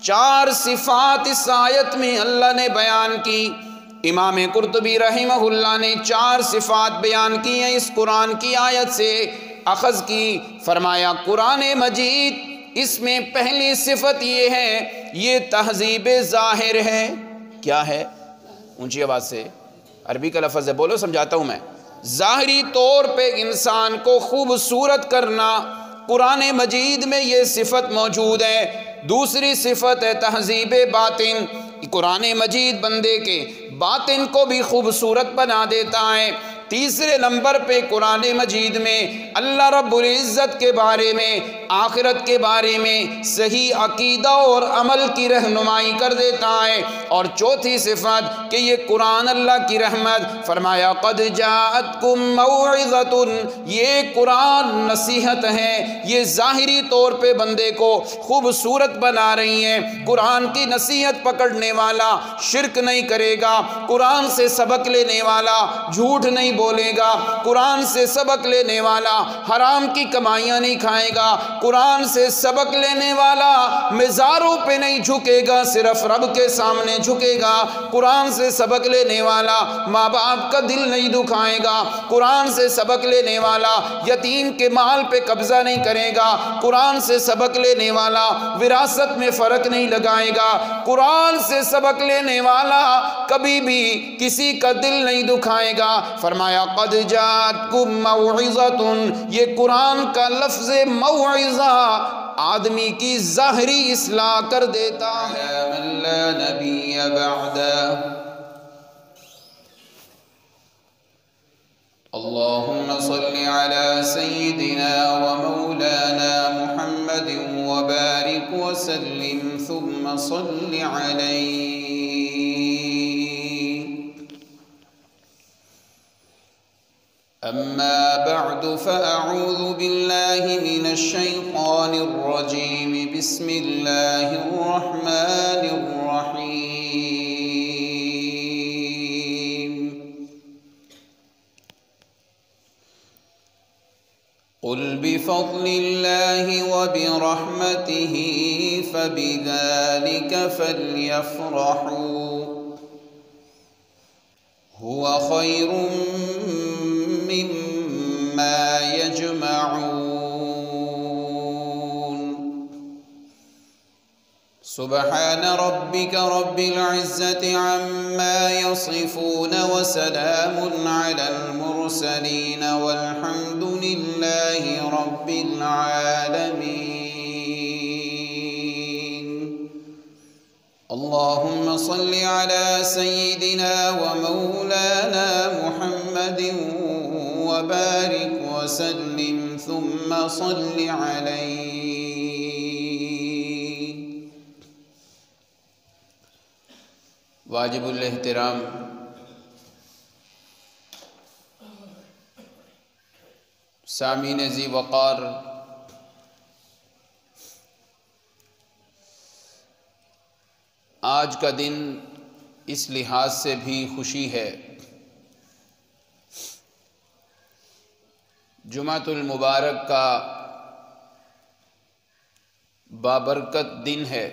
4 صفات اس آیت میں اللہ نے بیان کی۔ امام قرطبی رحمہ اللہ نے 4 صفات بیان کی ہیں اس قرآن کی آیت سے اخذ کی۔ فرمایا قرآن مجید اس میں پہلی صفت یہ ہے، یہ تہذیب ظاہر ہے۔ کیا ہے؟ اونچی آواز سے، عربی کا لفظ ہے، بولو سمجھاتا ہوں میں۔ ظاہری طور پہ انسان کو خوبصورت کرنا، قرآن مجید میں یہ صفت موجود ہے۔ دوسری صفت ہے تہذیب باطن، قرآن مجید بندے کے باطن کو بھی خوبصورت بنا دیتا ہے۔ تیسرے نمبر پہ قرآن مجید میں اللہ رب العزت کے بارے میں، آخرت کے بارے میں صحیح عقیدہ اور عمل کی رہنمائی کر دیتا ہے۔ اور چوتھی صفت کہ یہ قرآن اللہ کی رحمت، فرمایا قد جاءتکم موعظۃ، یہ قرآن نصیحت ہے، یہ ظاہری طور پہ بندے کو خوبصورت بنا رہی ہے۔ قرآن کی نصیحت پکڑنے والا شرک نہیں کرے گا، قرآن سے سبق لینے والا جھوٹ نہیں بولے گا، قرآن سے سبق لینے والا حرام کی کمائیاں نہیں کھائے گا، قرآن سے سبق لینے والا مزاروں پہ نہیں جھکے گا، صرف رب کے سامنے جھکے گا، قرآن سے سبق لینے والا ماں باپ کا دل نہیں دکھائے گا، قرآن سے سبق لینے والا یتیم کے مال پہ قبضہ نہیں کرے گا، قرآن سے سبق لینے والا وراثت میں فرق نہیں لگائے گا، قرآن سے سبق لینے والا کبھی بھی کسی کا دل نہیں دکھائے گا۔ فرمایا قد جاءتکم موعظۃ، یہ قرآن کا لفظ موعظہ آدمی کی ظاہری اصلاح کر دیتا ہے۔ من لا نبی بعدہ، اللہم صل علی سیدنا ومولانا محمد وبارک وسلم ثم صل علیہ۔ اما بعد فاعوذ باللہ من الشیطان الرجیم، بسم اللہ الرحمن الرحیم۔ قل بفضل اللہ وبرحمتہ فبذلک فلیفرحوا هو خیر مما یجمعون۔ سبحان ربک رب العزت عما یصفون وسلام علی المرسلین والحمد للہ رب العالمین۔ اللہم صل علی سیدنا ومولانا محمد وبارک وسلم ثم صل علیہ۔ واجب الاحترام سامعین ذی وقار، آج کا دن اس لحاظ سے بھی خوشی ہے، جمعۃ المبارک کا بابرکت دن ہے۔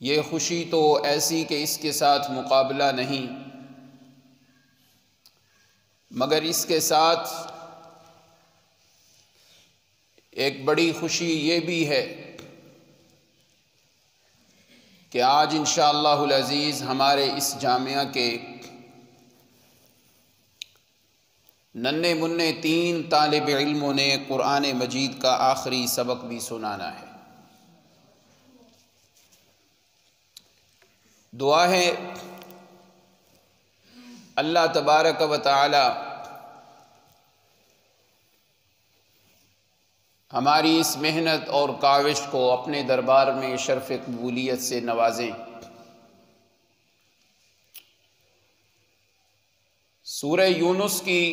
یہ خوشی تو ایسی کہ اس کے ساتھ مقابلہ نہیں، مگر اس کے ساتھ ایک بڑی خوشی یہ بھی ہے کہ آج انشاءاللہ العزیز ہمارے اس جامعہ کے ننھے منھے 3 طالب علموں نے قرآن مجید کا آخری سبق بھی سنانا ہے۔ دعا ہے اللہ تبارک و تعالی ہماری اس محنت اور کاوش کو اپنے دربار میں شرف قبولیت سے نوازیں۔ سورہ یونس کی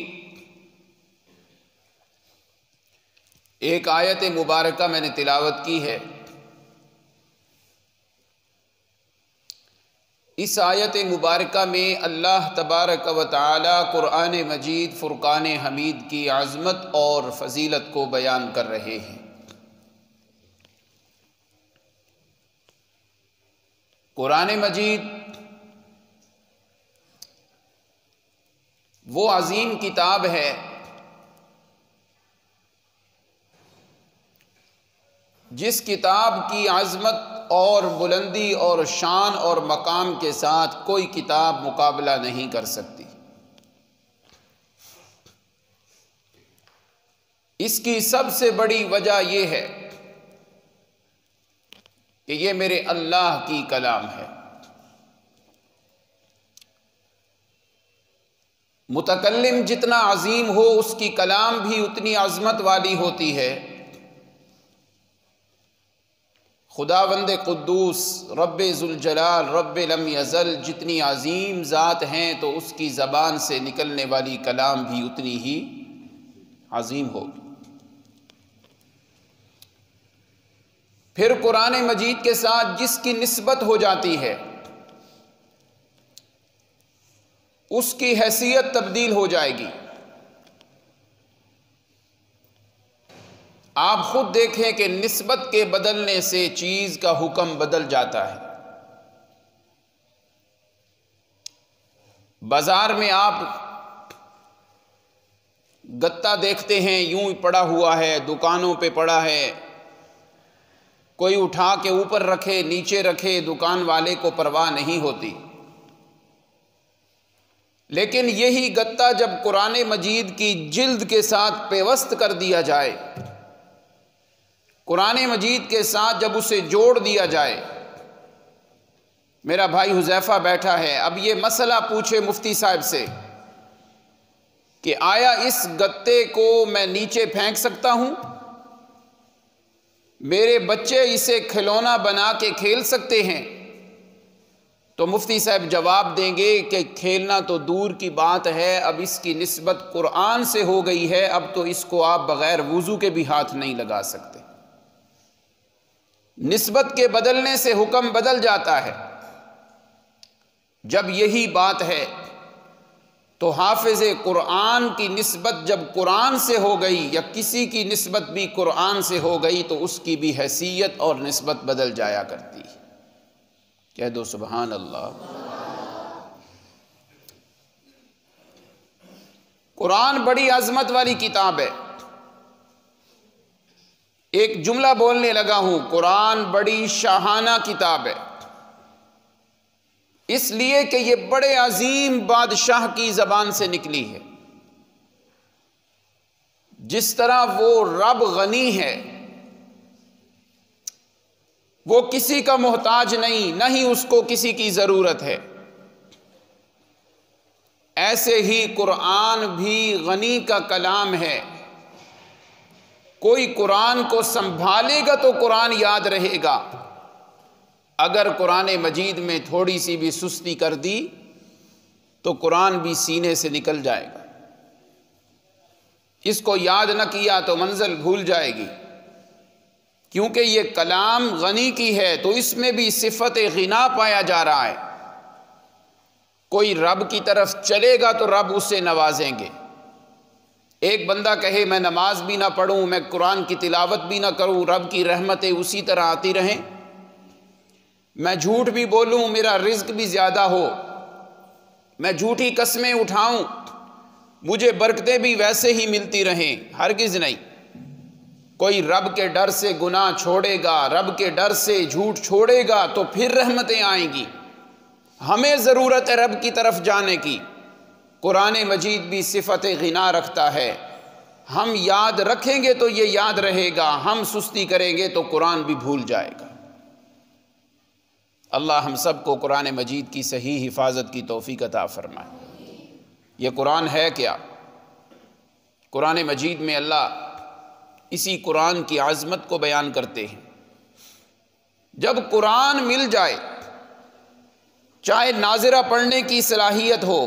ایک آیت مبارکہ میں نے تلاوت کی ہے۔ اس آیت مبارکہ میں اللہ تبارک و تعالی قرآن مجید فرقان حمید کی عظمت اور فضیلت کو بیان کر رہے ہیں۔ قرآن مجید وہ عظیم کتاب ہے جس کتاب کی عظمت اور بلندی اور شان اور مقام کے ساتھ کوئی کتاب مقابلہ نہیں کر سکتی۔ اس کی سب سے بڑی وجہ یہ ہے کہ یہ میرے اللہ کی کلام ہے۔ متکلم جتنا عظیم ہو اس کی کلام بھی اتنی عظمت والی ہوتی ہے۔ خداوند قدوس رب ذوالجلال رب لم یزل جتنی عظیم ذات ہیں تو اس کی زبان سے نکلنے والی کلام بھی اتنی ہی عظیم ہوگی۔ پھر قرآن مجید کے ساتھ جس کی نسبت ہو جاتی ہے اس کی حیثیت تبدیل ہو جائے گی۔ آپ خود دیکھیں کہ نسبت کے بدلنے سے چیز کا حکم بدل جاتا ہے۔ بازار میں آپ گتا دیکھتے ہیں یوں پڑا ہوا ہے، دکانوں پہ پڑا ہے، کوئی اٹھا کے اوپر رکھے نیچے رکھے، دکان والے کو پرواہ نہیں ہوتی۔ لیکن یہی گتا جب قرآن مجید کی جلد کے ساتھ پیوست کر دیا جائے، قرآن مجید کے ساتھ جب اسے جوڑ دیا جائے، میرا بھائی حذیفہ بیٹھا ہے، اب یہ مسئلہ پوچھے مفتی صاحب سے کہ آیا اس گتے کو میں نیچے پھینک سکتا ہوں؟ میرے بچے اسے کھلونا بنا کے کھیل سکتے ہیں؟ تو مفتی صاحب جواب دیں گے کہ کھیلنا تو دور کی بات ہے، اب اس کی نسبت قرآن سے ہو گئی ہے، اب تو اس کو آپ بغیر وضو کے بھی ہاتھ نہیں لگا سکتے۔ نسبت کے بدلنے سے حکم بدل جاتا ہے۔ جب یہی بات ہے تو حافظ قرآن کی نسبت جب قرآن سے ہو گئی یا کسی کی نسبت بھی قرآن سے ہو گئی تو اس کی بھی حیثیت اور نسبت بدل جایا کرتی ہے۔ کہہ دو سبحان اللہ۔ قرآن بڑی عظمت والی کتاب ہے۔ ایک جملہ بولنے لگا ہوں، قرآن بڑی شاہانہ کتاب ہے، اس لیے کہ یہ بڑے عظیم بادشاہ کی زبان سے نکلی ہے۔ جس طرح وہ رب غنی ہے، وہ کسی کا محتاج نہیں، نہ ہی اس کو کسی کی ضرورت ہے، ایسے ہی قرآن بھی غنی کا کلام ہے۔ کوئی قرآن کو سنبھالے گا تو قرآن یاد رہے گا، اگر قرآن مجید میں تھوڑی سی بھی سستی کر دی تو قرآن بھی سینے سے نکل جائے گا۔ اس کو یاد نہ کیا تو منزل بھول جائے گی، کیونکہ یہ کلام غنی کی ہے تو اس میں بھی صفت غنا پایا جا رہا ہے۔ کوئی رب کی طرف چلے گا تو رب اسے نوازیں گے۔ ایک بندہ کہے میں نماز بھی نہ پڑھوں، میں قرآن کی تلاوت بھی نہ کروں، رب کی رحمتیں اسی طرح آتی رہیں، میں جھوٹ بھی بولوں، میرا رزق بھی زیادہ ہو، میں جھوٹی قسمیں اٹھاؤں، مجھے برکتیں بھی ویسے ہی ملتی رہیں، ہرگز نہیں۔ کوئی رب کے ڈر سے گناہ چھوڑے گا، رب کے ڈر سے جھوٹ چھوڑے گا تو پھر رحمتیں آئیں گی۔ ہمیں ضرورت ہے رب کی طرف جانے کی۔ قرآن مجید بھی صفت غنا رکھتا ہے، ہم یاد رکھیں گے تو یہ یاد رہے گا، ہم سستی کریں گے تو قرآن بھی بھول جائے گا۔ اللہ ہم سب کو قرآن مجید کی صحیح حفاظت کی توفیق عطا فرمائے۔ یہ قرآن ہے کیا؟ قرآن مجید میں اللہ اسی قرآن کی عظمت کو بیان کرتے ہیں۔ جب قرآن مل جائے، چاہے ناظرہ پڑھنے کی صلاحیت ہو،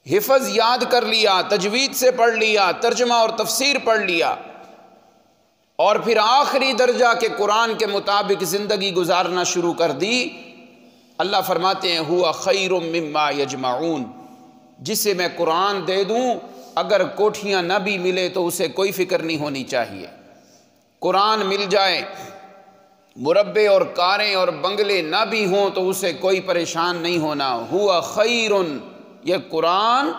حفظ یاد کر لیا، تجوید سے پڑھ لیا، ترجمہ اور تفسیر پڑھ لیا، اور پھر آخری درجہ کے قرآن کے مطابق زندگی گزارنا شروع کر دی، اللہ فرماتے ہیں ہوا خیر مما یجمعون، جسے میں قرآن دے دوں اگر کوٹھیاں نہ بھی ملے تو اسے کوئی فکر نہیں ہونی چاہیے۔ قرآن مل جائے مربے اور کاریں اور بنگلے نہ بھی ہوں تو اسے کوئی پریشان نہیں ہونا. ہوا خیر، یہ قرآن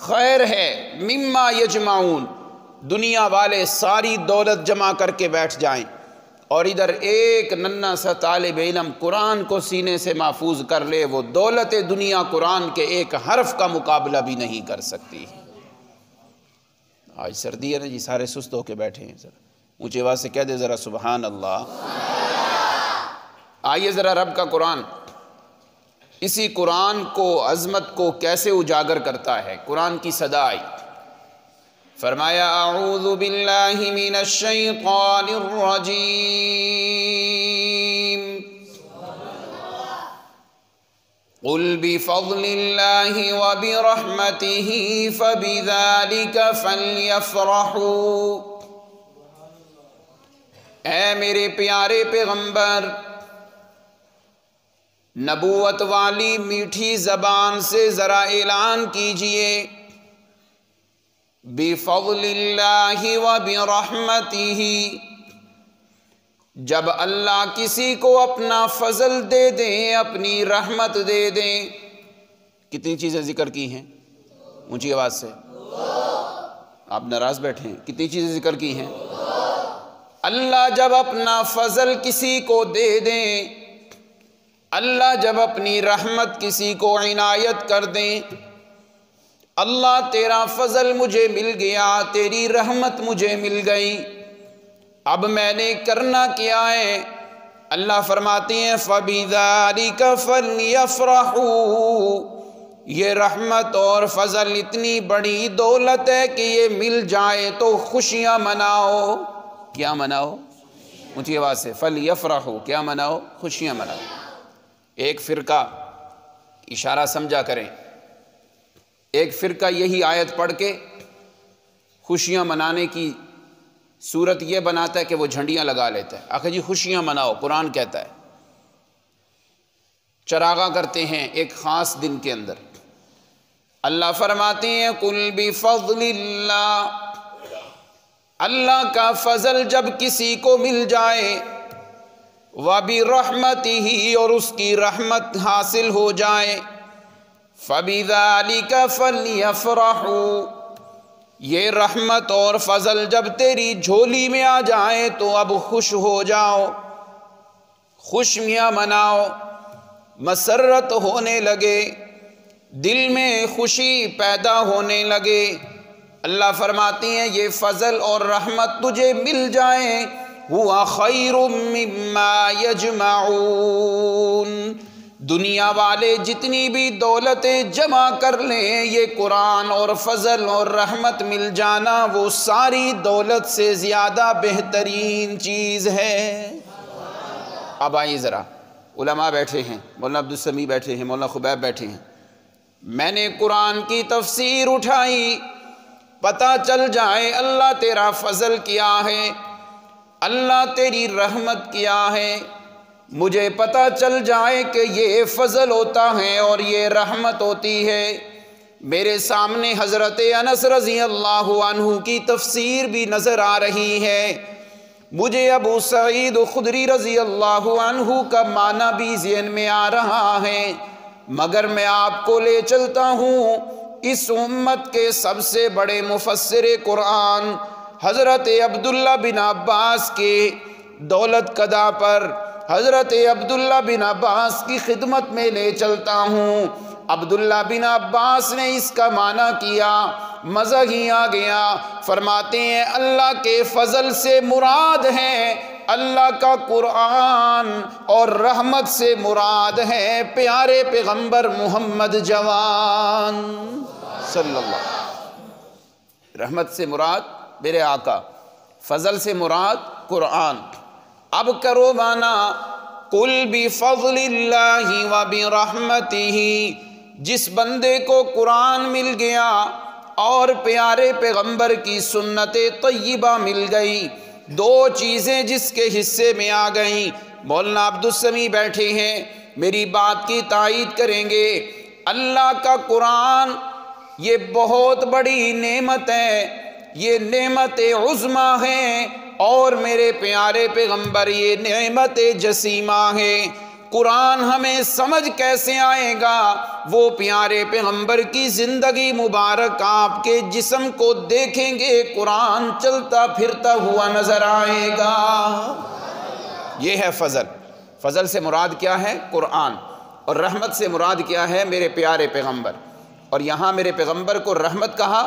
خیر ہے. مما یجمعون، دنیا والے ساری دولت جمع کر کے بیٹھ جائیں اور ادھر ایک ننھا سا طالب علم قرآن کو سینے سے محفوظ کر لے، وہ دولت دنیا قرآن کے ایک حرف کا مقابلہ بھی نہیں کر سکتی. آج سردی ہے نا جی، سارے سست ہو کے بیٹھے ہیں. ذرا اونچی آواز سے کہہ دے ذرا سبحان اللہ. آئیے ذرا رب کا قرآن، اسی قرآن کو عظمت کو کیسے اجاگر کرتا ہے. قرآن کی صدا آئی، فرمایا اعوذ باللہ من الشیطان الرجیم قل بفضل اللہ وبرحمتہ فبذلک فلیفرحوا. اے میرے پیارے پیغمبر، نبوت والی میٹھی زبان سے ذرا اعلان کیجئے، بفضل اللہ وبرحمتہ، جب اللہ کسی کو اپنا فضل دے دیں، اپنی رحمت دے دیں. کتنی چیزیں ذکر کی ہیں؟ اونچی آواز سے. آپ ناراض بیٹھے ہیں. کتنی چیزیں ذکر کی ہیں؟ اللہ جب اپنا فضل کسی کو دے دیں، اللہ جب اپنی رحمت کسی کو عنایت کر دیں. اللہ تیرا فضل مجھے مل گیا، تیری رحمت مجھے مل گئی، اب میں نے کرنا کیا ہے؟ اللہ فرماتے ہیں فَبِذَلِكَ فَلْيَفْرَحُوا. یہ رحمت اور فضل اتنی بڑی دولت ہے کہ یہ مل جائے تو خوشیاں مناؤ. کیا مناؤ؟ اونچی آواز سے. فَلْيَفْرَحُوا، کیا مناؤ؟ خوشیاں مناؤ. ایک فرقہ، اشارہ سمجھا کریں، ایک فرقہ یہی آیت پڑھ کے خوشیاں منانے کی صورت یہ بناتا ہے کہ وہ جھنڈیاں لگا لیتا ہے. آخر جی خوشیاں مناؤ، قرآن کہتا ہے. چراغاں کرتے ہیں ایک خاص دن کے اندر. اللہ فرماتے ہیں قل بفضل اللہ، اللہ کا فضل جب کسی کو مل جائے، وَبِرَحْمَتِهِ، اور اس کی رحمت حاصل ہو جائے، فَبِذَلِكَ فَلْيَفْرَحُوا. یہ رحمت اور فضل جب تیری جھولی میں آ جائے تو اب خوش ہو جاؤ، خوشیاں مناؤ، مسرت ہونے لگے، دل میں خوشی پیدا ہونے لگے. اللہ فرماتی ہیں یہ فضل اور رحمت تجھے مل جائے، ہوا خیر مما یجمعون. دنیا والے جتنی بھی دولتیں جمع کر لیں، یہ قرآن اور فضل اور رحمت مل جانا وہ ساری دولت سے زیادہ بہترین چیز ہے. اب آئیے ذرا، علماء بیٹھے ہیں، مولانا عبدالسمیع بیٹھے ہیں، مولانا خبیب بیٹھے ہیں. میں نے قرآن کی تفسیر اٹھائی، پتہ چل جائے اللہ تیرا فضل کیا ہے، اللہ تیری رحمت کیا ہے. مجھے پتہ چل جائے کہ یہ فضل ہوتا ہے اور یہ رحمت ہوتی ہے. میرے سامنے حضرت انس رضی اللہ عنہ کی تفسیر بھی نظر آ رہی ہے، مجھے ابو سعید خدری رضی اللہ عنہ کا معنی بھی ذہن میں آ رہا ہے، مگر میں آپ کو لے چلتا ہوں اس امت کے سب سے بڑے مفسر قرآن حضرت عبداللہ بن عباس کے دولت قدا پر، حضرت عبداللہ بن عباس کی خدمت میں لے چلتا ہوں. عبداللہ بن عباس نے اس کا معنی کیا، مزہ ہی آ گیا. فرماتے ہیں اللہ کے فضل سے مراد ہے اللہ کا قرآن، اور رحمت سے مراد ہے پیارے پیغمبر محمد جوان صلی اللہ علیہ وسلم. رحمت سے مراد میرے آقا، فضل سے مراد قرآن. اب کرو مانا قل بفضل اللہ وبرحمتہ. جس بندے کو قرآن مل گیا اور پیارے پیغمبر کی سنت طیبہ مل گئی، دو چیزیں جس کے حصے میں آ گئیں. مولانا عبدالسمیع بیٹھے ہیں، میری بات کی تائید کریں گے. اللہ کا قرآن یہ بہت بڑی نعمت ہے، یہ نعمت عظمیٰ ہے. اور میرے پیارے پیغمبر یہ نعمت جسیمہ ہے۔ قرآن ہمیں سمجھ کیسے آئے گا؟ وہ پیارے پیغمبر کی زندگی مبارک آپ کے جسم کو دیکھیں گے، قرآن چلتا پھرتا ہوا نظر آئے گا۔ یہ ہے فضل۔ فضل سے مراد کیا ہے؟ قرآن۔ اور رحمت سے مراد کیا ہے؟ میرے پیارے پیغمبر۔ اور یہاں میرے پیغمبر کو رحمت کہا،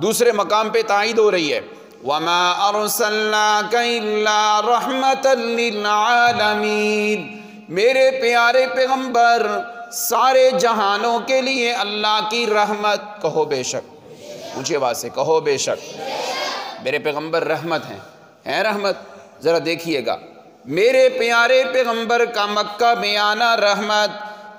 دوسرے مقام پہ تائید ہو رہی ہے، وَمَا أَرْسَلْنَاكَ إِلَّا رَحْمَةً لِّلْعَالَمِينَ۔ میرے پیارے پیغمبر سارے جہانوں کے لیے اللہ کی رحمت۔ کہو بے شک، اونچی آواز سے کہو بے شک۔ میرے پیغمبر رحمت ہیں رحمت؟ ذرا دیکھیے گا، میرے پیارے پیغمبر کا مکہ میں آنا رحمت،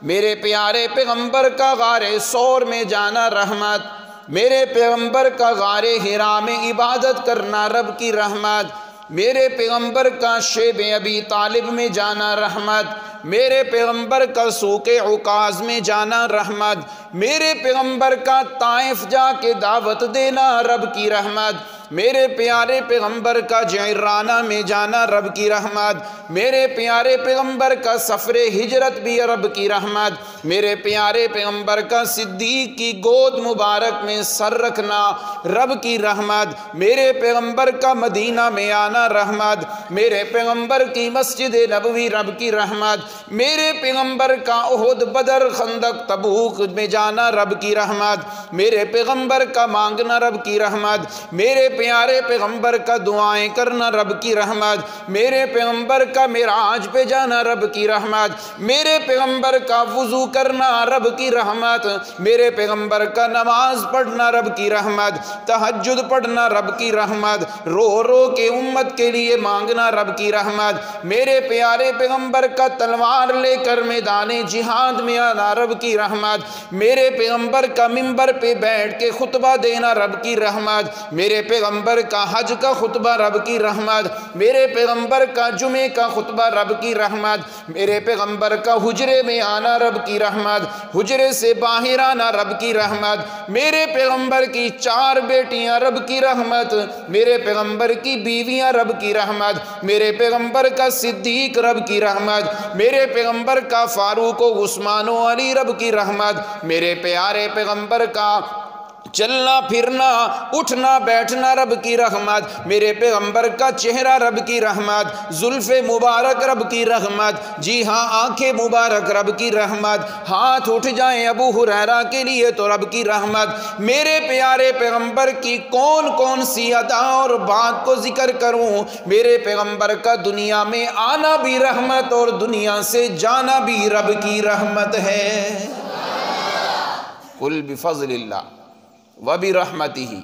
میرے پیارے پیغمبر کا غار ثور میں جانا رحمت، میرے پیغمبر کا غار حرا میں عبادت کرنا رب کی رحمت، میرے پیغمبر کا شیب ابی طالب میں جانا رحمت، میرے پیغمبر کا سوق عکاظ میں جانا رحمت، میرے پیغمبر کا طائف جا کے دعوت دینا رب کی رحمت، میرے پیارے پیغمبر کا جعرانہ میں جانا رب کی رحمت، میرے پیارے پیغمبر کا سفر ہجرت بھی رب کی رحمت، میرے پیارے پیغمبر کا صدیق کی گود مبارک میں سر رکھنا رب کی رحمت، میرے پیغمبر کا مدینہ میں آنا رحمت، میرے پیغمبر کی مسجد نبوی رب کی رحمت، میرے پیغمبر کا احد بدر خندق تبوک میں جانا رب کی رحمت، میرے پیغمبر کا مانگنا رب کی رحمت، میرے پیارے پیغمبر کا دعائیں کرنا رب کی رحمت، میرے پیغمبر کا معراج پہ جانا رب کی رحمت، میرے پیغمبر کا وضو کرنا رب کی رحمت، میرے پیغمبر کا نماز پڑھنا رب کی رحمت، تہجد پڑھنا رب کی رحمت، رو رو کے امت کے لیے مانگنا رب کی رحمت، میرے پیارے پیغمبر کا تلوار لے کر میدان جہاد میں آنا رب کی رحمت، میرے پیغمبر کا منبر پہ بیٹھ کے خطبہ دینا رب کی رحمت، میرے پیغمبر کا حج کا خطبہ رب کی رحمت، میرے پیغمبر کا جمعے کا خطبہ رب کی رحمت، میرے پیغمبر کا حجرے میں آنا رب کی رحمت، حجرے سے باہر آنا رب کی رحمت، میرے پیغمبر کی 4 بیٹیاں رب کی رحمت، میرے پیغمبر کی بیویاں رب کی رحمت، میرے پیغمبر کا صدیق رب کی رحمت، میرے پیغمبر کا فاروق و عثمان و علی رب کی رحمت، میرے پیارے پیغمبر کا چلنا پھرنا اٹھنا بیٹھنا رب کی رحمت، میرے پیغمبر کا چہرہ رب کی رحمت، زلف مبارک رب کی رحمت، جی ہاں آنکھیں مبارک رب کی رحمت، ہاتھ اٹھ جائیں ابو ہریرہ کے لیے تو رب کی رحمت، میرے پیارے پیغمبر کی کون کون سی ادا اور بات کو ذکر کروں؟ میرے پیغمبر کا دنیا میں آنا بھی رحمت اور دنیا سے جانا بھی رب کی رحمت ہے۔ قل بفضل اللہ وبرحمتہ،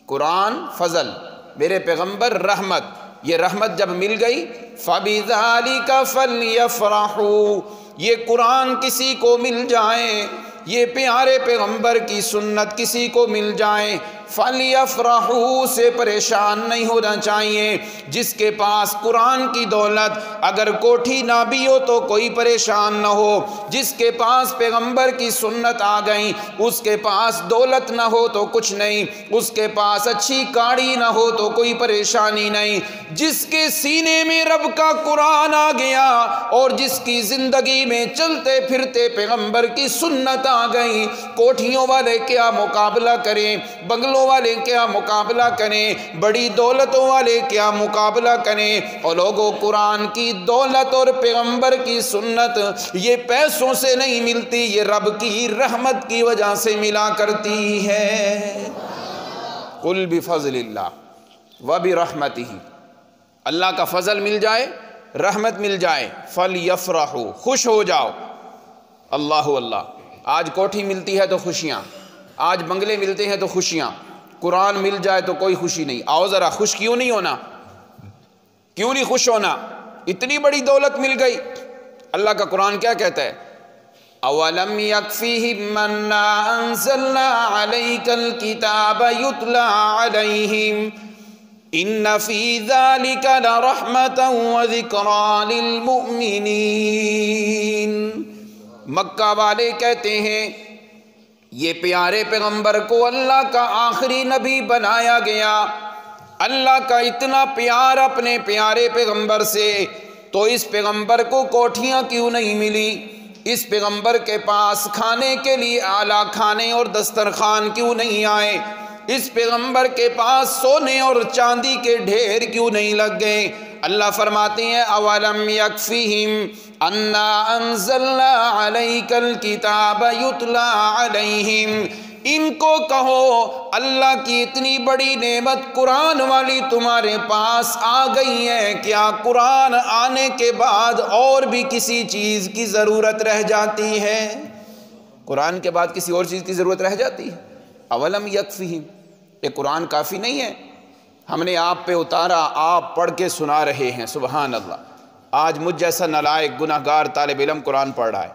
قرآن فضل، میرے پیغمبر رحمت، یہ رحمت جب مل گئی فَبِذَلِكَ فَلْيَفْرَحُوا، یہ قرآن کسی کو مل جائے، یہ پیارے پیغمبر کی سنت کسی کو مل جائے، فَلْيَفْرَحُوا سے پریشان نہیں ہونا چاہیے۔ جس کے پاس قرآن کی دولت، اگر کوٹھی نہ بھی ہو تو کوئی پریشان نہ ہو، جس کے پاس پیغمبر کی سنت آ گئی، اس کے پاس دولت نہ ہو تو کچھ نہیں، اس کے پاس اچھی گاڑی نہ ہو تو کوئی پریشانی نہیں، جس کے سینے میں رب کا قرآن آ گیا اور جس کی زندگی میں چلتے پھرتے پیغمبر کی سنت آ گئی، کوٹھیوں والے کیا مقابلہ کریں، بنگلوں والے کیا مقابلہ کریں، بڑی دولتوں والے کیا مقابلہ کریں، اور لوگوں قرآن کی دولت اور پیغمبر کی سنت یہ پیسوں سے نہیں ملتی، یہ رب کی رحمت کی وجہ سے ملا کرتی ہے۔ قل بفضل اللہ وبرحمتہ، اللہ کا فضل مل جائے، رحمت مل جائے، فَلْيَفْرَحُوا، خوش ہو جاؤ۔ اللہ اللہ، آج کوٹھی ملتی ہے تو خوشیاں، آج بنگلے ملتے ہیں تو خوشیاں، قرآن مل جائے تو کوئی خوشی نہیں۔ آؤ ذرا خوش کیوں نہیں ہونا؟ کیوں نہیں خوش ہونا؟ اتنی بڑی دولت مل گئی۔ اللہ کا قرآن کیا کہتا ہے؟ اولم یکفیہم انا انزلنا علیک الکتاب یتلی علیہم ان فی ذلک لرحمۃ وذکریٰ للمؤمنین۔ مکہ والے کہتے ہیں یہ پیارے پیغمبر کو اللہ کا آخری نبی بنایا گیا، اللہ کا اتنا پیار اپنے پیارے پیغمبر سے، تو اس پیغمبر کو کوٹھیاں کیوں نہیں ملی؟ اس پیغمبر کے پاس کھانے کے لیے اعلیٰ کھانے اور دسترخوان کیوں نہیں آئے؟ اس پیغمبر کے پاس سونے اور چاندی کے ڈھیر کیوں نہیں لگ گئے؟ اللہ فرماتے ہیں اولم یکفہم انا انزلنا علیک الکتاب یتلی علیہم، ان کو کہو اللہ کی اتنی بڑی نعمت قرآن والی تمہارے پاس آ گئی ہے، کیا قرآن آنے کے بعد اور بھی کسی چیز کی ضرورت رہ جاتی ہے؟ قرآن کے بعد کسی اور چیز کی ضرورت رہ جاتی ہے؟ اولم یکفہم، یہ قرآن کافی نہیں ہے؟ ہم نے آپ پہ اتارا، آپ پڑھ کے سنا رہے ہیں، سبحان اللہ۔ آج مجھ جیسا نالائق گناہگار طالب علم قرآن پڑھ رہا ہے،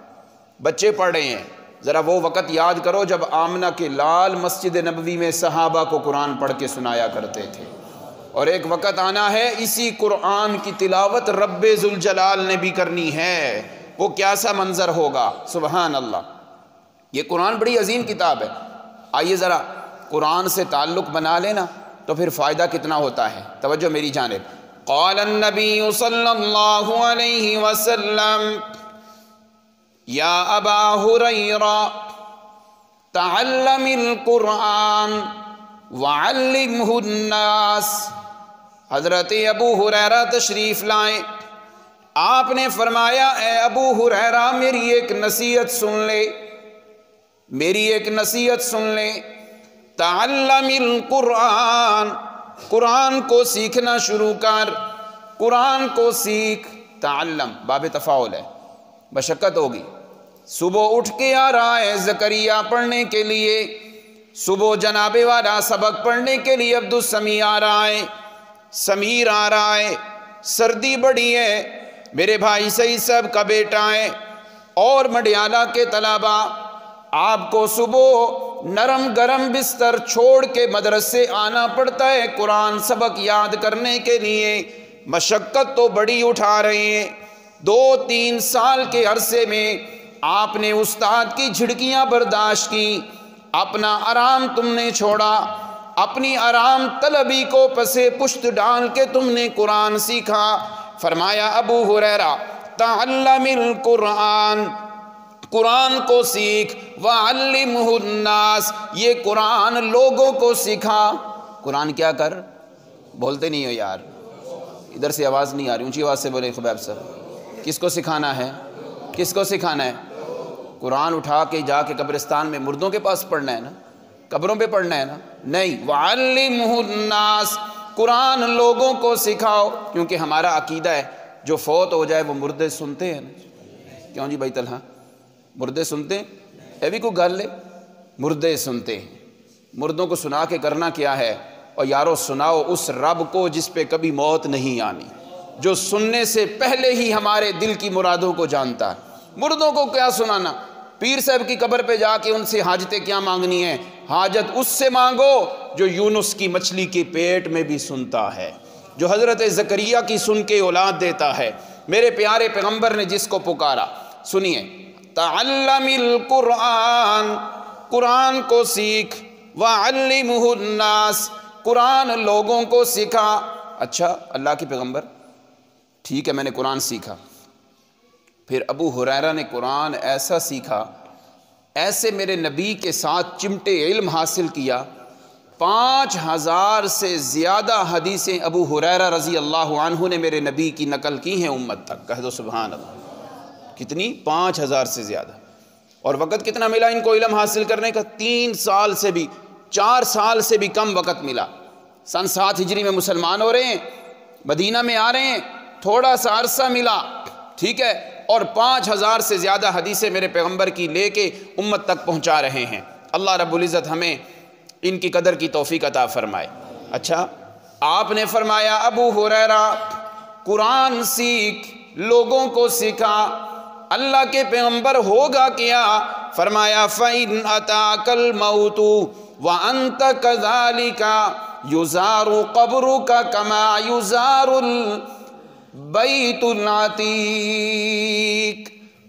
بچے پڑھ رہے ہیں۔ ذرا وہ وقت یاد کرو جب آمنہ کے لال مسجد نبوی میں صحابہ کو قرآن پڑھ کے سنایا کرتے تھے، اور ایک وقت آنا ہے اسی قرآن کی تلاوت رب ذوالجلال نے بھی کرنی ہے، وہ کیا سا منظر ہوگا، سبحان اللہ۔ یہ قرآن بڑی عظیم کتاب ہے۔ آئیے ذرا قرآن سے تعلق بنا لینا تو پھر فائدہ کتنا ہوتا ہے۔ توجہ میری جانب۔ قال النبی صلی اللہ علیہ وسلم یا ابا ہریرہ تعلم القرآن وعلمہ الناس۔ حضرت ابو ہریرہ تشریف لائیں، آپ نے فرمایا اے ابو ہریرہ میری ایک نصیحت سن لے، میری ایک نصیحت سن لے۔ تعلم القرآن، قرآن کو سیکھنا شروع کر، قرآن کو سیکھ۔ تعلم باب تفاعل ہے، مشقت ہوگی۔ صبح اٹھ کے آ رہا ہے زکریہ پڑھنے کے لیے، صبح جناب والا سبق پڑھنے کے لیے عبد السمیع آ رہا ہے، سمیر آ رہا ہے، سردی بڑی ہے، میرے بھائی سعید صاحب کا بیٹا ہے، اور مڈیالہ کے طلباء، آپ کو صبح نرم گرم بستر چھوڑ کے مدرسے آنا پڑتا ہے قرآن سبق یاد کرنے کے لیے۔ مشقت تو بڑی اٹھا رہے ہیں۔ 2-3 سال کے عرصے میں آپ نے استاد کی جھڑکیاں برداشت کی، اپنا آرام تم نے چھوڑا، اپنی آرام طلبی کو پسے پشت ڈال کے تم نے قرآن سیکھا۔ فرمایا ابو ہریرہ تعلم القرآن، قرآن کو سیکھ، وعلمہ الناس، یہ قرآن لوگوں کو سکھا۔ قرآن کیا کر؟ بولتے نہیں ہو یار، ادھر سے آواز نہیں آ رہی، اونچی آواز سے بولے خبیب صاحب۔ کس کو سکھانا ہے؟ کس کو سکھانا ہے؟ قرآن اٹھا کے جا کے قبرستان میں مردوں کے پاس پڑھنا ہے نا، قبروں پہ پڑھنا ہے نا؟ نہیں، وعلمہ الناس، قرآن لوگوں کو سکھاؤ، کیونکہ ہمارا عقیدہ ہے جو فوت ہو جائے وہ مردے سنتے ہیں نا۔ کیوں جی بھائی طلحہ، مردے سنتے ہیں؟ اے بھی کوئی گل ہے، مردے سنتے ہیں۔ مردوں کو سنا کے کرنا کیا ہے؟ اور یارو سناؤ اس رب کو جس پہ کبھی موت نہیں آنی، جو سننے سے پہلے ہی ہمارے دل کی مرادوں کو جانتا ہے۔ مردوں کو کیا سنانا؟ پیر صاحب کی قبر پہ جا کے ان سے حاجتیں کیا مانگنی ہے؟ حاجت اس سے مانگو جو یونس کی مچھلی کے پیٹ میں بھی سنتا ہے، جو حضرت زکریا کی سن کے اولاد دیتا ہے۔ میرے پیارے پیغمبر نے جس کو پکارا، سنیے، تعلم القرآن، قرآن کو سیکھ، وعلمہ الناس، قرآن لوگوں کو سکھا۔ اچھا اللہ کے پیغمبر، ٹھیک ہے میں نے قرآن سیکھا، پھر ابو ہریرہ نے قرآن ایسا سیکھا، ایسے میرے نبی کے ساتھ چمٹے علم حاصل کیا، 5000 سے زیادہ حدیثیں ابو ہریرہ رضی اللہ عنہ نے میرے نبی کی نقل کی ہیں امت تک۔ کہہ دو سبحان اللہ۔ کتنی؟ 5000 سے زیادہ۔ اور وقت کتنا ملا ان کو علم حاصل کرنے کا؟ 3 سال سے بھی، 4 سال سے بھی کم وقت ملا۔ سن 7 ہجری میں مسلمان ہو رہے ہیں، مدینہ میں آ رہے ہیں، تھوڑا سا عرصہ ملا، ٹھیک ہے، اور 5000 سے زیادہ حدیثیں میرے پیغمبر کی لے کے امت تک پہنچا رہے ہیں۔ اللہ رب العزت ہمیں ان کی قدر کی توفیق عطا فرمائے۔ اچھا آپ نے فرمایا ابو ہریرہ قرآن سیکھ، لوگوں کو سکھا۔ اللہ کے پیغمبر ہوگا کیا؟ فرمایا فَإِنْ أَتَاكَ الْمَوْتُ وَأَنْتَ كَذَلِكَ يُزَارُ قَبْرُكَ كَمَا يُزَارُ الْبَيْتُ الْعَتِيقُ۔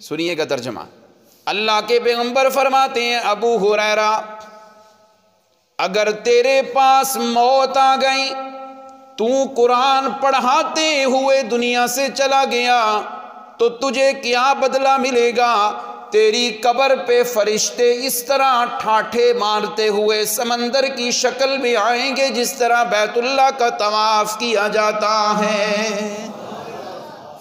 سنیے گا ترجمہ۔ اللہ کے پیغمبر فرماتے ہیں ابو ہریرہ اگر تیرے پاس موت آ گئی، تو قرآن پڑھاتے ہوئے دنیا سے چلا گیا تو تجھے کیا بدلہ ملے گا؟ تیری قبر پہ فرشتے اس طرح ٹھاٹھے مارتے ہوئے سمندر کی شکل میں آئیں گے جس طرح بیت اللہ کا طواف کیا جاتا ہے۔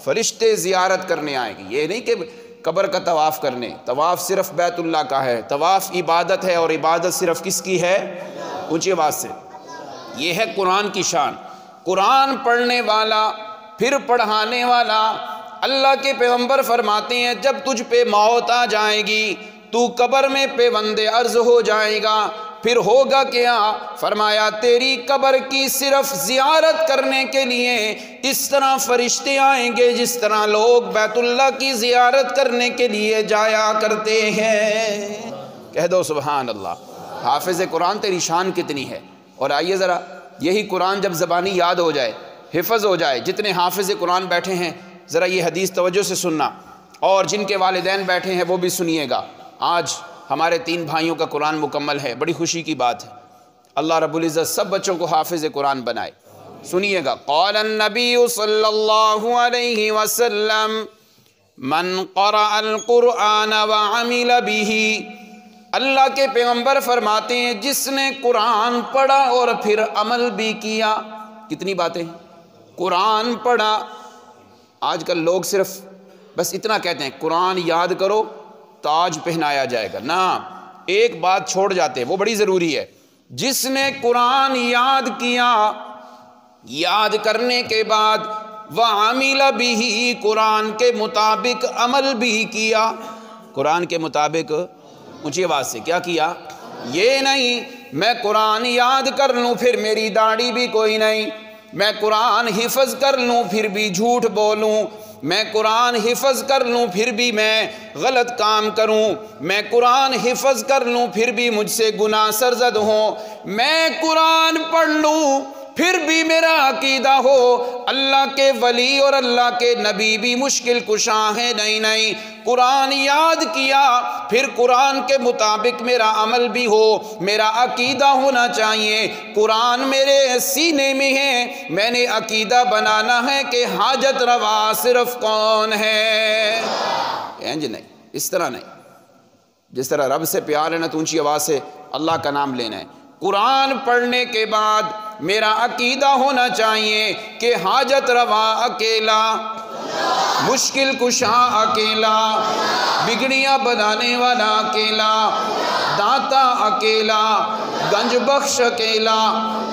فرشتے زیارت کرنے آئیں گے، یہ نہیں کہ قبر کا طواف کرنے، طواف صرف بیت اللہ کا ہے، طواف عبادت ہے، اور عبادت صرف کس کی ہے؟ اونچی آواز سے۔ یہ ہے قرآن کی شان۔ قرآن پڑھنے والا پھر پڑھانے والا۔ اللہ کے پیغمبر فرماتے ہیں جب تجھ پہ موت آ جائے گی تو قبر میں پیوند عرض ہو جائے گا، پھر ہوگا کیا؟ فرمایا تیری قبر کی صرف زیارت کرنے کے لیے اس طرح فرشتے آئیں گے جس طرح لوگ بیت اللہ کی زیارت کرنے کے لیے جایا کرتے ہیں۔ کہہ دو سبحان اللہ۔ حافظ قرآن تیری شان کتنی ہے۔ اور آئیے ذرا یہی قرآن جب زبانی یاد ہو جائے، حفظ ہو جائے، جتنے حافظ قرآن بیٹھے ہیں ذرا یہ حدیث توجہ سے سننا، اور جن کے والدین بیٹھے ہیں وہ بھی سنیے گا۔ آج ہمارے 3 بھائیوں کا قرآن مکمل ہے، بڑی خوشی کی بات ہے۔ اللہ رب العزت سب بچوں کو حافظ قرآن بنائے۔ سنیے گا، قال النبی صلی اللہ علیہ وسلم من قرأ القرآن وعمل به، اللہ کے پیغمبر فرماتے ہیں جس نے قرآن پڑھا اور پھر عمل بھی کیا۔ کتنی باتیں؟ قرآن پڑھا۔ آج کل لوگ صرف بس اتنا کہتے ہیں قرآن یاد کرو تاج پہنایا جائے گا، نہ، ایک بات چھوڑ جاتے ہیں، وہ بڑی ضروری ہے۔ جس نے قرآن یاد کیا، یاد کرنے کے بعد وعمل بھی، قرآن کے مطابق عمل بھی کیا۔ قرآن کے مطابق، اونچی آواز سے، کیا کیا؟ یہ نہیں میں قرآن یاد کر لوں پھر میری داڑھی بھی کوئی نہیں، میں قرآن حفظ کر لوں پھر بھی جھوٹ بولوں، میں قرآن حفظ کر لوں پھر بھی میں غلط کام کروں، میں قرآن حفظ کر لوں پھر بھی مجھ سے گناہ سرزد ہوں، میں قرآن پڑھ لوں پھر بھی میرا عقیدہ ہو اللہ کے ولی اور اللہ کے نبی بھی مشکل کشاں ہے، نہیں، قرآن یاد کیا پھر قرآن کے مطابق میرا عمل بھی ہو، میرا عقیدہ ہونا چاہیے، قرآن میرے سینے میں ہے، میں نے عقیدہ بنانا ہے کہ حاجت روا صرف کون ہے؟ انج نہیں، اس طرح نہیں، جس طرح رب سے پیار ہے نا تو اونچی آواز سے اللہ کا نام لینا ہے۔ قرآن پڑھنے کے بعد میرا عقیدہ ہونا چاہیے کہ حاجت روا اکیلا، مشکل کشا اکیلا، بگڑیاں بنانے والا اکیلا، داتا اکیلا، گنج بخش اکیلا،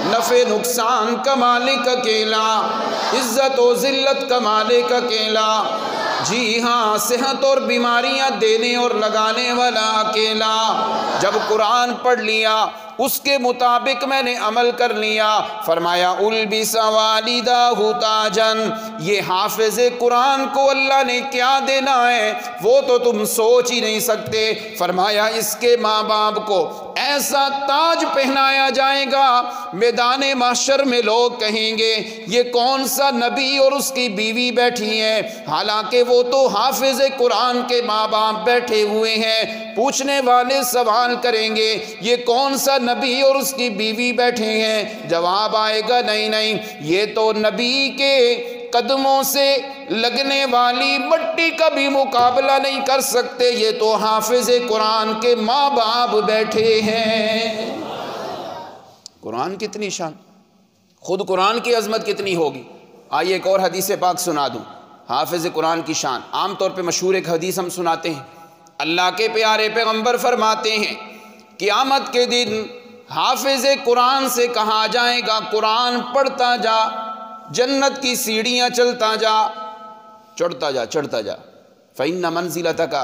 نفع نقصان کا مالک اکیلا، عزت و ذلت کا مالک اکیلا، جی ہاں صحت اور بیماریاں دینے اور لگانے والا اکیلا۔ جب قرآن پڑھ لیا اس کے مطابق میں نے عمل کر لیا، فرمایا البس والداہ تاجن، یہ حافظ قرآن کو اللہ نے کیا دینا ہے وہ تو تم سوچ ہی نہیں سکتے۔ فرمایا اس کے ماں باپ کو ایسا تاج پہنایا جائے گا، میدان محشر میں لوگ کہیں گے یہ کون سا نبی اور اس کی بیوی بیٹھی ہے، حالانکہ وہ تو حافظ قرآن کے ماں باپ بیٹھے ہوئے ہیں۔ پوچھنے والے سوال کریں گے یہ کون سا نبی اور اس کی بیوی بیٹھے ہیں، جواب آئے گا نہیں، یہ تو نبی کے قدموں سے لگنے والی مٹی کا بھی مقابلہ نہیں کر سکتے، یہ تو حافظ قرآن کے ماں باپ بیٹھے ہیں۔ قرآن کتنی شان، خود قرآن کی عظمت کتنی ہوگی۔ آئیے ایک اور حدیث پاک سنا دوں، حافظ قرآن کی شان۔ عام طور پہ مشہور ایک حدیث ہم سناتے ہیں، اللہ کے پیارے پیغمبر فرماتے ہیں قیامت کے دن حافظ قرآن سے کہا جائے گا قرآن پڑھتا جا، جنت کی سیڑھیاں چلتا جا، چڑھتا جا فَإِنَّ مَنزِلَتَكَ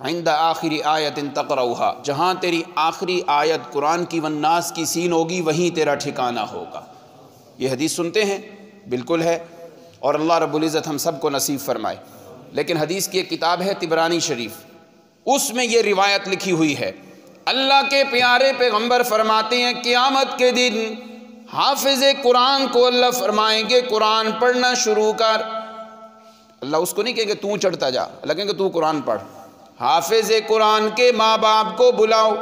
عِنْدَ آخِرِ آیَةٍ تَقْرَؤُهَا، جہاں تیری آخری آیت قرآن کی والناس کی سین ہوگی وہیں تیرا ٹھکانہ ہوگا۔ یہ حدیث سنتے ہیں، بالکل ہے، اور اللہ رب العزت ہم سب کو نصیب فرمائے۔ لیکن حدیث کی ایک کتاب ہے طبرانی شریف، اس میں یہ روایت لکھی ہوئی ہے، اللہ کے پیارے پیغمبر فرماتے ہیں قیامت کے دن حافظ قرآن کو اللہ فرمائیں گے قرآن پڑھنا شروع کر۔ اللہ اس کو نہیں کہیں گے تو چڑھتا جا، اللہ کہیں گے تو قرآن پڑھ۔ حافظ قرآن کے ماں باپ کو بلاؤ،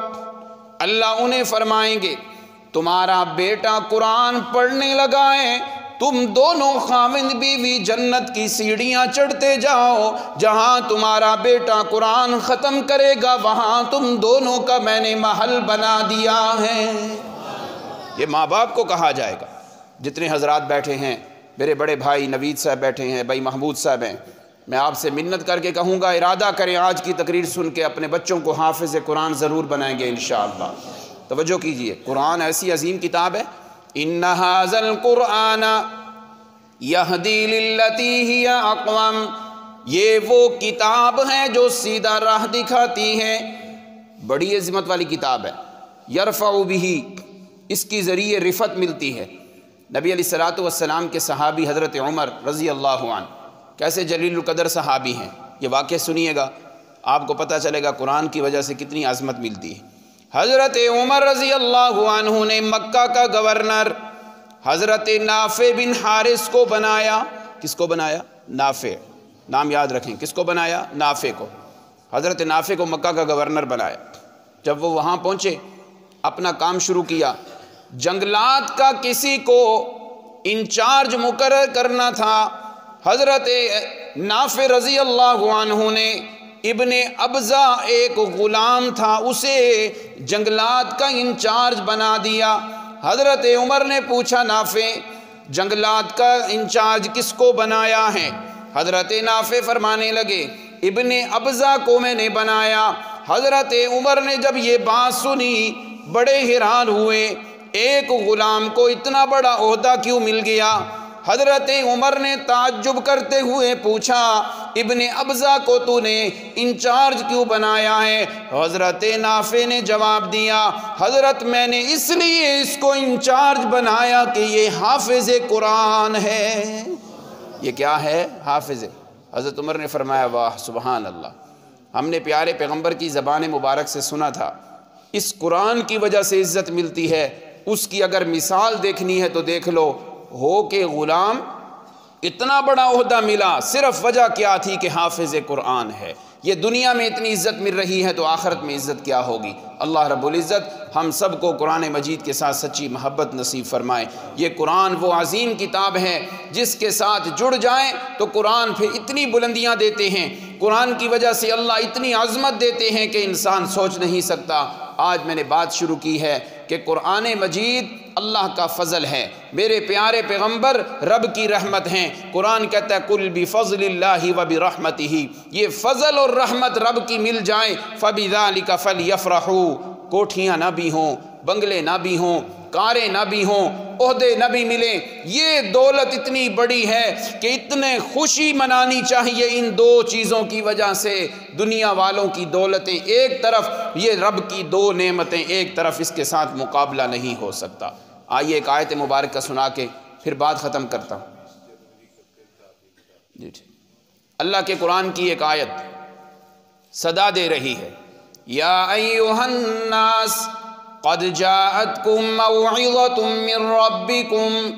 اللہ انہیں فرمائیں گے تمہارا بیٹا قرآن پڑھنے لگا ہے، تم دونوں خاوند بیوی جنت کی سیڑھیاں چڑھتے جاؤ، جہاں تمہارا بیٹا قرآن ختم کرے گا وہاں تم دونوں کا میں نے محل بنا دیا ہے۔ یہ ماں باپ کو کہا جائے گا۔ جتنے حضرات بیٹھے ہیں، میرے بڑے بھائی نوید صاحب بیٹھے ہیں، بھائی محمود صاحب ہیں، میں آپ سے منت کر کے کہوں گا ارادہ کریں آج کی تقریر سن کے اپنے بچوں کو حافظ قرآن ضرور بنائیں گے انشاءاللہ۔ توجہ کیجئے، قرآن ایسی عظیم کتاب ہے، ان ھذا القرآن یہدی للتی ہی اقوم، یہ وہ کتاب ہے جو سیدھا راہ دکھاتی ہے، بڑی عظمت والی کتاب ہے۔ یرفع بہ، اس کی ذریعے رفعت ملتی ہے۔ نبی علیہ السلام کے صحابی حضرت عمر رضی اللہ عنہ کیسے جلیل القدر صحابی ہیں، یہ واقعہ سنیے گا، آپ کو پتہ چلے گا قرآن کی وجہ سے کتنی عظمت ملتی ہے۔ حضرت عمر رضی اللہ عنہ نے مکہ کا گورنر حضرت نافع بن حارث کو بنایا۔ کس کو بنایا؟ نافع، نام یاد رکھیں، کس کو بنایا؟ نافع کو۔ حضرت نافع کو مکہ کا گورنر بنایا۔ جب وہ وہاں پہنچے، اپنا کام شروع کیا، جنگلات کا کسی کو انچارج مقرر کرنا تھا۔ حضرت نافع رضی اللہ عنہ نے ابن ابزہ ایک غلام تھا، اسے جنگلات کا انچارج بنا دیا۔ حضرت عمر نے پوچھا نافع جنگلات کا انچارج کس کو بنایا ہے؟ حضرت نافع فرمانے لگے ابن ابزہ کو میں نے بنایا۔ حضرت عمر نے جب یہ بات سنی بڑے حیران ہوئے، ایک غلام کو اتنا بڑا عہدہ کیوں مل گیا؟ حضرت عمر نے تعجب کرتے ہوئے پوچھا ابن ابزہ کو تو نے انچارج کیوں بنایا ہے؟ حضرت نافع نے جواب دیا حضرت میں نے اس لیے اس کو انچارج بنایا کہ یہ حافظ قرآن ہے۔ یہ کیا ہے؟ حافظ۔ حضرت عمر نے فرمایا واہ سبحان اللہ، ہم نے پیارے پیغمبر کی زبان مبارک سے سنا تھا اس قرآن کی وجہ سے عزت ملتی ہے، اس کی اگر مثال دیکھنی ہے تو دیکھ لو، ہو کہ غلام اتنا بڑا عہدہ ملا، صرف وجہ کیا تھی کہ حافظ قرآن ہے۔ یہ دنیا میں اتنی عزت مل رہی ہے تو آخرت میں عزت کیا ہوگی؟ اللہ رب العزت ہم سب کو قرآن مجید کے ساتھ سچی محبت نصیب فرمائے۔ یہ قرآن وہ عظیم کتاب ہے جس کے ساتھ جڑ جائیں تو قرآن پھر اتنی بلندیاں دیتے ہیں، قرآن کی وجہ سے اللہ اتنی عظمت دیتے ہیں کہ انسان سوچ نہیں سکتا۔ آج میں نے بات شروع کی ہے کہ قرآن مجید اللہ کا فضل ہے، میرے پیارے پیغمبر رب کی رحمت ہیں۔ قرآن کہتا ہے قُلْ بِفَضْلِ اللَّهِ وَبِرَحْمَتِهِ، یہ فضل اور رحمت رب کی مل جائے فَبِذَلِكَ فَلْيَفْرَحُوا، کوٹھیاں نہ بھی ہوں، بنگلے نہ بھی ہوں، کاریں نہ بھی ہوں، عہدے نہ بھی ملیں، یہ دولت اتنی بڑی ہے کہ اتنے خوشی منانی چاہیے ان دو چیزوں کی وجہ سے۔ دنیا والوں کی دولتیں ایک طرف، یہ رب کی دو نعمتیں ایک طرف، اس کے ساتھ مقابلہ نہیں ہو سکتا۔ آئیے ایک آیت مبارکہ سنا کے پھر بات ختم کرتا ہوں۔ اللہ کے قرآن کی ایک آیت صدا دے رہی ہے یا ایھا الناس قد جاءتکم موعظۃ من ربکم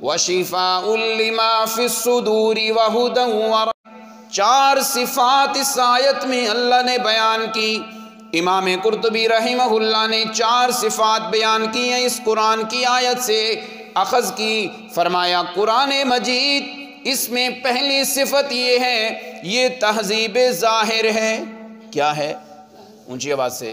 وشفاء لما فی الصدور وہدی ورحمۃ۔ چار صفات اس آیت میں اللہ نے بیان کی۔ امام قرطبی رحمہ اللہ نے چار صفات بیان کی ہیں اس قرآن کی آیت سے اخذ کی۔ فرمایا قرآن مجید اس میں پہلی صفت یہ ہے، یہ تہذیب ظاہر ہے۔ کیا ہے؟ اونچی آواز سے،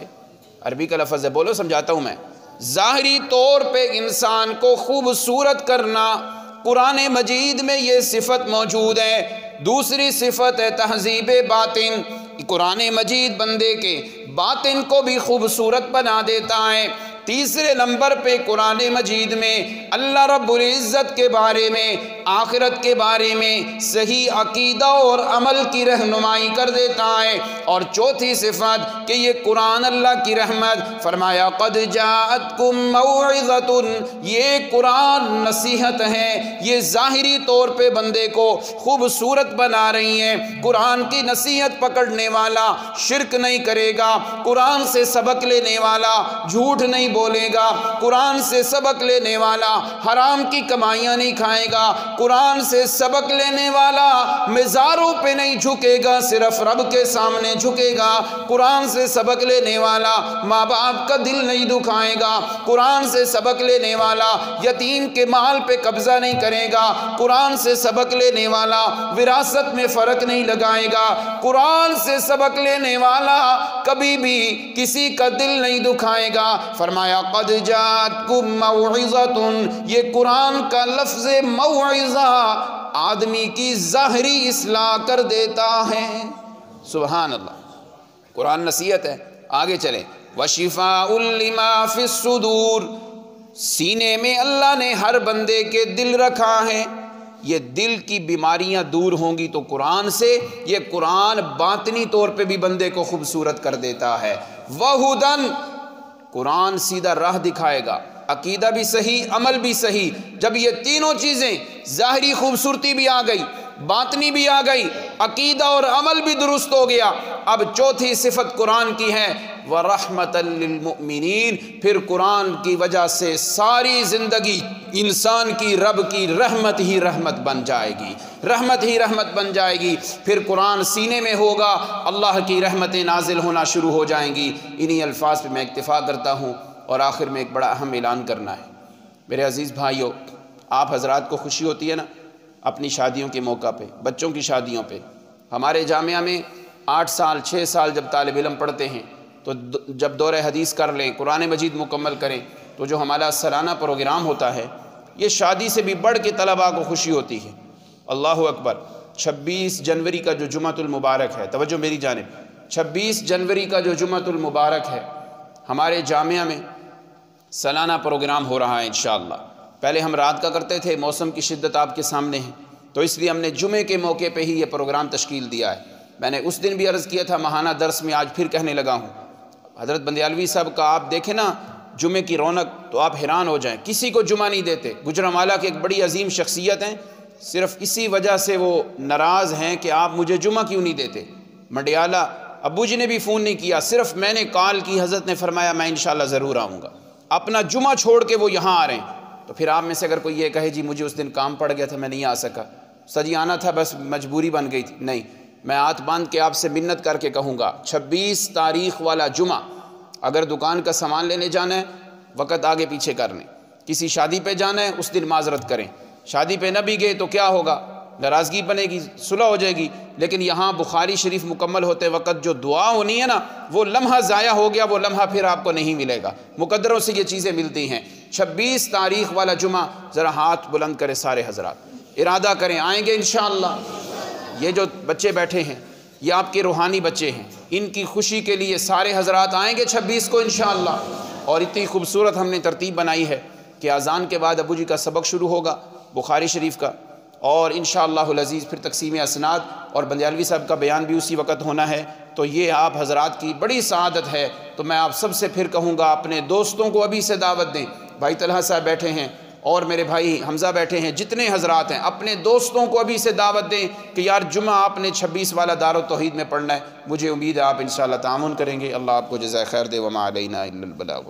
عربی کا لفظ ہے، بولو سمجھاتا ہوں میں۔ ظاہری طور پہ انسان کو خوبصورت کرنا، قرآن مجید میں یہ صفت موجود ہے۔ دوسری صفت ہے تہذیب باطن، قرآن مجید بندے کے باطن کو بھی خوبصورت بنا دیتا ہے۔ تیسرے نمبر پہ قرآن مجید میں اللہ رب العزت کے بارے میں، آخرت کے بارے میں صحیح عقیدہ اور عمل کی رہنمائی کر دیتا ہے۔ اور چوتھی صفت کہ یہ قرآن اللہ کی رحمت، فرمایا قد جاءتکم موعظۃ، یہ قرآن نصیحت ہے، یہ ظاہری طور پہ بندے کو خوبصورت بنا رہی ہے۔ قرآن کی نصیحت پکڑنے والا شرک نہیں کرے گا، قرآن سے سبق لینے والا جھوٹ نہیں بولے گا، قرآن سے سبق لینے والا حرام کی کمائیاں نہیں کھائے گا، قرآن سے سبق لینے والا مزاروں پہ نہیں جھکے گا، صرف رب کے سامنے جھکے گا، قرآن سے سبق لینے والا ماں باپ کا دل نہیں دکھائے گا، قرآن سے سبق لینے والا یتیم کے مال پہ قبضہ نہیں کرے گا، قرآن سے سبق لینے والا وراثت میں فرق نہیں لگائے گا، قرآن سے سبق لینے والا کبھی بھی کسی کا دل نہیں دکھائے گا۔ فرمایا قد جاءتکم موعظۃ، یہ قرآن کا لفظ موعظہ آدمی کی ظاہری اصلاح کر دیتا ہے۔ سبحان اللہ، قرآن نصیحت ہے۔ آگے چلیں، وشفاء لما فی الصدور، سینے میں اللہ نے ہر بندے کے دل رکھا ہے۔ یہ دل کی بیماریاں دور ہوں گی تو قرآن سے، یہ قرآن باطنی طور پہ بھی بندے کو خوبصورت کر دیتا ہے۔ وہدن، قرآن سیدھا راہ دکھائے گا، عقیدہ بھی صحیح، عمل بھی صحیح۔ جب یہ تینوں چیزیں، ظاہری خوبصورتی بھی آ گئی، باطنی بھی آ گئی، عقیدہ اور عمل بھی درست ہو گیا، اب چوتھی صفت قرآن کی ہے وَرَحْمَةً لِّلْمُؤْمِنِينَ، پھر قرآن کی وجہ سے ساری زندگی انسان کی رب کی رحمت ہی رحمت بن جائے گی، رحمت ہی رحمت بن جائے گی۔ پھر قرآن سینے میں ہوگا، اللہ کی رحمتیں نازل ہونا شروع ہو جائیں گی۔ انہی الفاظ پہ میں اکتفا کرتا ہوں اور آخر میں ایک بڑا اہم اعلان کرنا ہے۔ میرے عزیز بھائیو، آپ حضرات کو خوشی ہوتی ہے نا اپنی شادیوں کے موقع پہ، بچوں کی شادیوں پہ؟ ہمارے جامعہ میں 8 سال 6 سال جب طالب علم پڑھتے ہیں تو جب دورہ حدیث کر لیں، قرآن مجید مکمل کریں، تو جو ہمارا سالانہ پروگرام ہوتا ہے، یہ شادی سے بھی بڑھ کے طلباء کو خوشی ہوتی ہے۔ اللہ اکبر، 26 جنوری کا جو جمعۃ المبارک ہے، توجہ میری جانب، 26 جنوری کا جو جمعۃ المبارک ہے، ہمارے جامعہ میں سالانہ پروگرام ہو رہا ہے انشاءاللہ۔ پہلے ہم رات کا کرتے تھے، موسم کی شدت آپ کے سامنے ہے، تو اس لیے ہم نے جمعے کے موقع پہ ہی یہ پروگرام تشکیل دیا ہے۔ میں نے اس دن بھی عرض کیا تھا ماہانہ درس میں، آج پھر کہنے لگا ہوں، حضرت بندیالوی صاحب کا آپ دیکھیں نا جمعے کی رونق تو آپ حیران ہو جائیں، کسی کو جمعہ نہیں دیتے۔ گجرانوالہ کی ایک بڑی عظیم شخصیت ہیں، صرف اسی وجہ سے وہ ناراض ہیں کہ آپ مجھے جمعہ کیوں نہیں دیتے۔ منڈیالہ ابو جی نے بھی فون نہیں کیا، صرف میں نے کال کی، حضرت نے فرمایا میں انشاءاللہ ضرور آؤں گا۔ اپنا جمعہ چھوڑ کے وہ یہاں آ رہے ہیں۔ تو پھر آپ میں سے اگر کوئی یہ کہے جی مجھے اس دن کام پڑ گیا تھا میں نہیں آ سکا، سجی آنا تھا بس مجبوری بن گئی تھی، نہیں، میں ہاتھ باندھ کے آپ سے منت کر کے کہوں گا 26 تاریخ والا جمعہ، اگر دکان کا سامان لینے جانا ہے وقت آگے پیچھے کر لیں، کسی شادی پہ جانا ہے اس دن معذرت کریں، شادی پہ نہ بھی گئے تو کیا ہوگا، ناراضگی بنے گی، صلح ہو جائے گی، لیکن یہاں بخاری شریف مکمل ہوتے وقت جو دعا ہونی ہے نا، وہ لمحہ ضائع ہو گیا، وہ لمحہ پھر آپ کو نہیں ملے گا۔ مقدروں سے یہ چیزیں ملتی ہیں۔ 26 تاریخ والا جمعہ، ذرا ہاتھ بلند کرے سارے حضرات، ارادہ کریں آئیں گے انشاءاللہ۔ یہ جو بچے بیٹھے ہیں یہ آپ کے روحانی بچے ہیں، ان کی خوشی کے لیے سارے حضرات آئیں گے 26 کو انشاءاللہ۔ اور اتنی خوبصورت ہم نے ترتیب بنائی ہے کہ اذان کے بعد ابو جی کا سبق شروع ہوگا بخاری شریف کا، اور انشاءاللہ العزیز پھر تقسیم اسناد اور بندیالوی صاحب کا بیان بھی اسی وقت ہونا ہے۔ تو یہ آپ حضرات کی بڑی سعادت ہے۔ تو میں آپ سب سے پھر کہوں گا اپنے دوستوں کو ابھی سے دعوت دیں، بھائی طلحہ صاحب بیٹھے ہیں اور میرے بھائی حمزہ بیٹھے ہیں، جتنے حضرات ہیں اپنے دوستوں کو ابھی سے دعوت دیں کہ یار جمعہ آپ نے 26 والا دار التوحید میں پڑھنا ہے۔ مجھے امید ہے آپ انشاءاللہ تعاون کریں گے۔ اللہ آپ کو جزائے خیر دے، وما علینا الا البلاغ۔